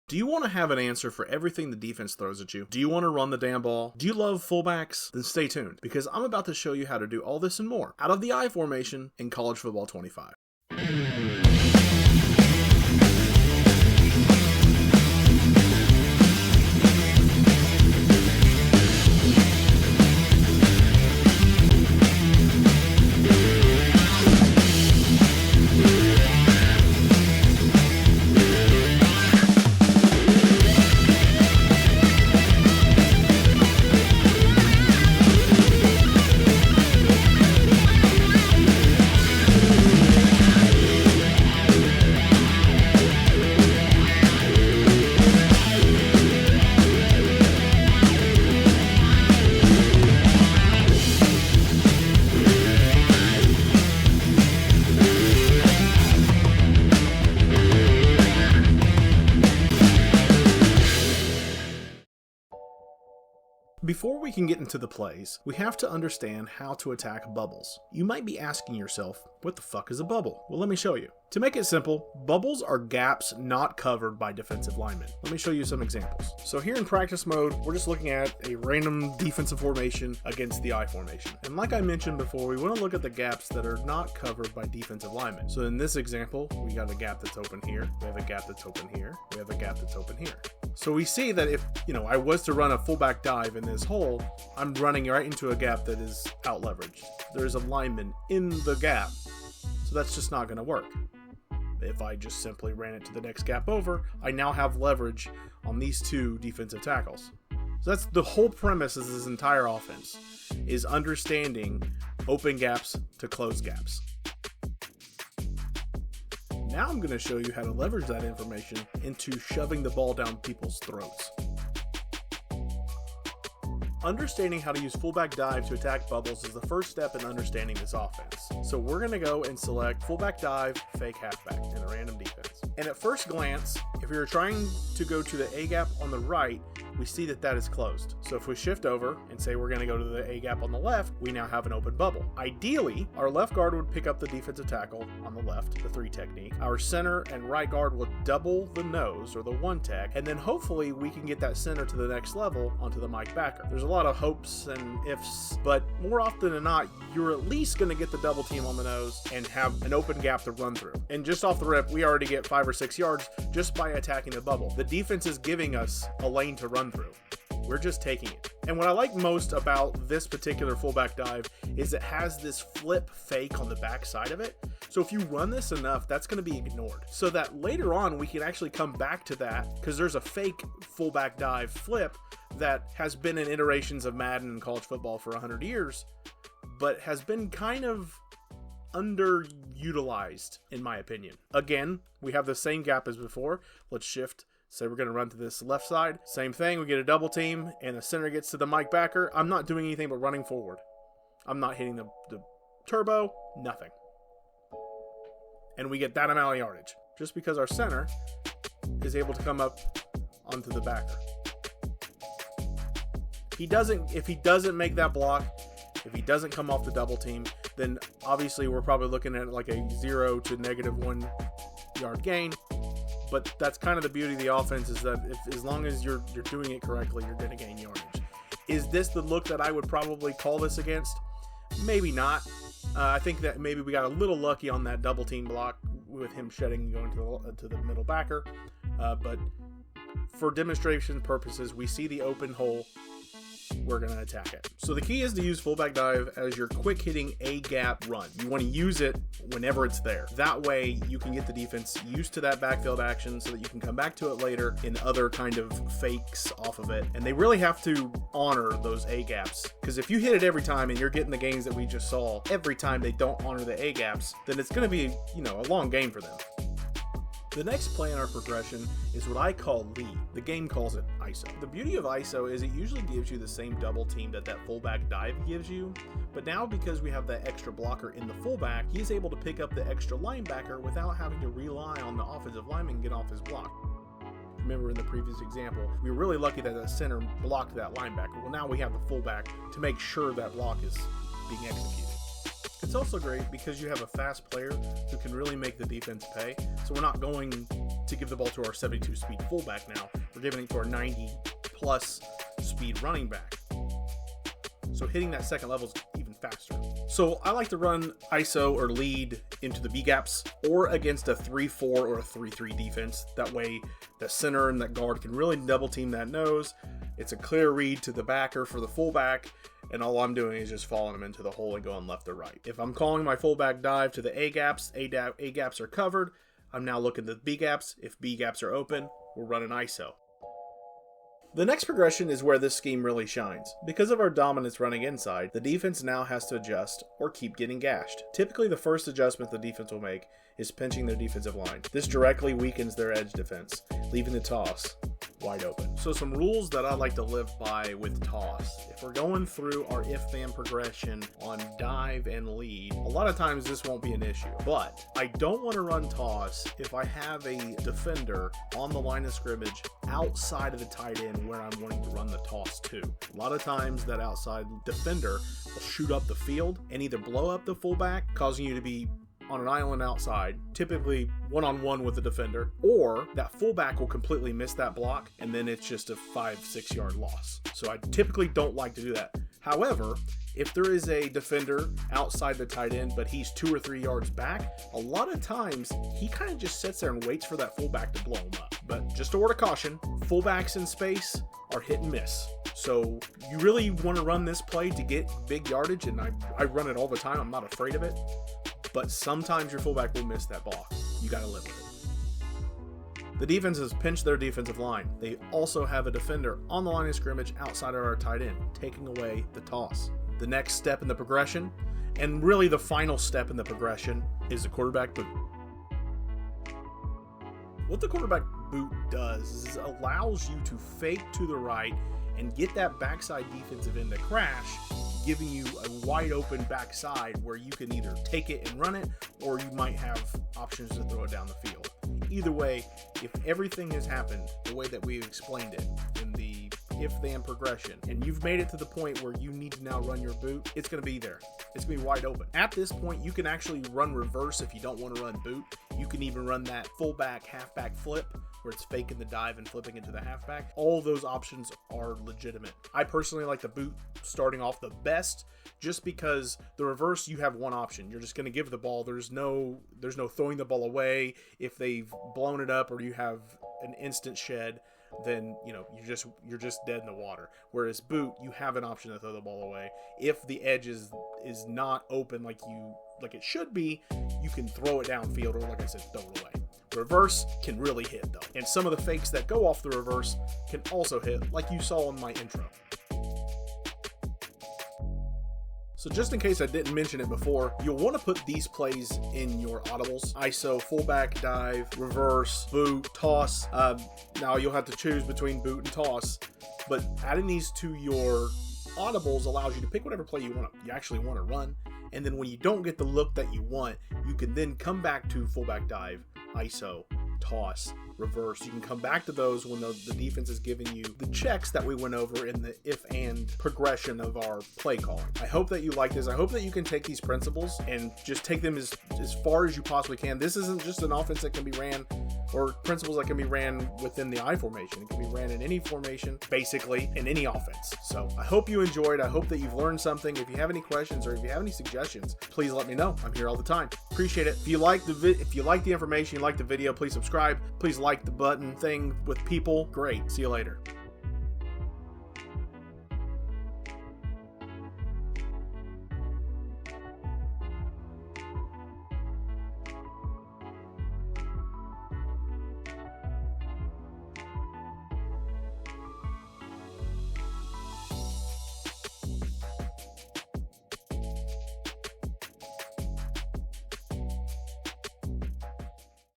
Do you want to have an answer for everything the defense throws at you? Do you want to run the damn ball? Do you love fullbacks? Then stay tuned, because I'm about to show you how to do all this and more out of the I formation in College Football 25. Before we can get into the plays, we have to understand how to attack bubbles. You might be asking yourself, what the fuck is a bubble? Well, let me show you. To make it simple, bubbles are gaps not covered by defensive linemen. Let me show you some examples. So here in practice mode, we're just looking at a random defensive formation against the I formation. And like I mentioned before, we want to look at the gaps that are not covered by defensive linemen. So in this example, we got a gap that's open here. We have a gap that's open here. We have a gap that's open here. So we see that if, I was to run a fullback dive in this hole, I'm running right into a gap that is out leveraged. There's a lineman in the gap. So that's just not going to work. If I just simply ran it to the next gap over, I now have leverage on these two defensive tackles. So that's the whole premise of this entire offense, is understanding open gaps to close gaps. Now I'm going to show you how to leverage that information into shoving the ball down people's throats. Understanding how to use fullback dive to attack bubbles is the first step in understanding this offense. So we're going to go and select fullback dive, fake halfback in a random defense. And at first glance, if we were trying to go to the A gap on the right, we see that is closed. So if we shift over and say we're going to go to the A gap on the left, we now have an open bubble. Ideally, our left guard would pick up the defensive tackle on the left, the 3 technique. Our center and right guard will double the nose, or the 1 tech, and then hopefully we can get that center to the next level onto the Mike backer. There's a lot of hopes and ifs, but more often than not, you're at least going to get the double team on the nose and have an open gap to run through. And just off the rip, we already get 5 or 6 yards just by attacking the bubble. The defense is giving us a lane to run through. We're just taking it. And what I like most about this particular fullback dive is it has this flip fake on the back side of it. So if you run this enough, that's going to be ignored. So that later on, we can actually come back to that, because there's a fake fullback dive flip that has been in iterations of Madden and college football for 100 years, but has been kind of underutilized, in my opinion. Again, we have the same gap as before. Let's shift. Say we're going to run to this left side. Same thing, we get a double team, and the center gets to the Mike backer. I'm not doing anything but running forward. I'm not hitting the turbo, nothing. And we get that amount of yardage, just because our center is able to come up onto the backer. If he doesn't make that block, if he doesn't come off the double team, then obviously we're probably looking at like a 0 to -1 yard gain. But that's kind of the beauty of the offense, is that as long as you're doing it correctly, you're going to gain yardage. Is this the look that I would probably call this against? Maybe not. I think that maybe we got a little lucky on that double team block with him shedding and going to the middle backer. But for demonstration purposes, we see the open hole. We're going to attack it. So the key is to use fullback dive as your quick hitting A gap run. You want to use it whenever it's there. That way you can get the defense used to that backfield action so that you can come back to it later in other kind of fakes off of it. And they really have to honor those A gaps, because if you hit it every time and you're getting the gains that we just saw, every time they don't honor the A gaps, then it's going to be, a long game for them. The next play in our progression is what I call lead. The game calls it ISO. The beauty of ISO is it usually gives you the same double team that fullback dive gives you, but now because we have that extra blocker in the fullback, he's able to pick up the extra linebacker without having to rely on the offensive lineman to get off his block. Remember in the previous example, we were really lucky that the center blocked that linebacker. Well, now we have the fullback to make sure that block is being executed. It's also great because you have a fast player who can really make the defense pay. So we're not going to give the ball to our 72 speed fullback now. We're giving it to our 90 plus speed running back. So hitting that second level is even faster. So I like to run ISO or lead into the B gaps or against a 3-4 or a 3-3 defense. That way the center and that guard can really double team that nose. It's a clear read to the backer for the fullback, and all I'm doing is just following them into the hole and going left or right. If I'm calling my fullback dive to the A gaps, A gaps are covered. I'm now looking at the B gaps. If B gaps are open, we're running ISO. The next progression is where this scheme really shines. Because of our dominance running inside, the defense now has to adjust or keep getting gashed. Typically, the first adjustment the defense will make is pinching their defensive line. This directly weakens their edge defense, leaving the toss wide open. So some rules that I like to live by with toss. If we're going through our if-then progression on dive and lead, a lot of times this won't be an issue. But I don't want to run toss if I have a defender on the line of scrimmage outside of the tight end where I'm wanting to run the toss to. A lot of times that outside defender will shoot up the field and either blow up the fullback, causing you to be on an island outside, typically one-on-one with the defender, or that fullback will completely miss that block, and then it's just a 5-6 yard loss. So I typically don't like to do that. However, if there is a defender outside the tight end, but he's 2 or 3 yards back, a lot of times he kind of just sits there and waits for that fullback to blow him up. But just a word of caution, fullbacks in space are hit and miss. So you really want to run this play to get big yardage, and I run it all the time. I'm not afraid of it. But sometimes your fullback will miss that block. You got to live with it. The defense has pinched their defensive line. They also have a defender on the line of scrimmage outside of our tight end, taking away the toss. The next step in the progression, and really the final step in the progression, is the quarterback boot. What the quarterback boot does is it allows you to fake to the right and get that backside defensive end to crash, giving you a wide open backside where you can either take it and run it, or you might have options to throw it down the field. Either way, if everything has happened the way that we explained it in the if-then progression, and you've made it to the point where you need to now run your boot, it's going to be there. It's going to be wide open. At this point, you can actually run reverse if you don't want to run boot. You can even run that fullback, halfback flip, where it's faking the dive and flipping into the halfback. All of those options are legitimate. I personally like the boot starting off the best, just because the reverse, you have one option. You're just going to give the ball. There's no throwing the ball away. If they've blown it up or you have an instant shed, then you're just dead in the water. Whereas boot, you have an option to throw the ball away. If the edge is not open like it should be, you can throw it downfield, or like I said, throw it away. Reverse can really hit though, and some of the fakes that go off the reverse can also hit, like you saw in my intro. So just in case I didn't mention it before, you'll want to put these plays in your audibles: ISO, fullback, dive, reverse, boot, toss. Now you'll have to choose between boot and toss, but adding these to your audibles allows you to pick whatever play you actually want to run, and then when you don't get the look that you want, you can then come back to fullback dive, ISO, toss, reverse. You can come back to those when the defense is giving you the checks that we went over in the if and progression of our play calling. I hope that you like this. I hope that you can take these principles and just take them as far as you possibly can. This isn't just an offense that can be ran, or principles that can be ran within the I formation. It can be ran in any formation, basically in any offense. So I hope you enjoyed. I hope that you've learned something. If you have any questions or if you have any suggestions, please let me know. I'm here all the time. Appreciate it. If you like the information, you like the video, please subscribe. Please like the button thing with people. Great. See you later.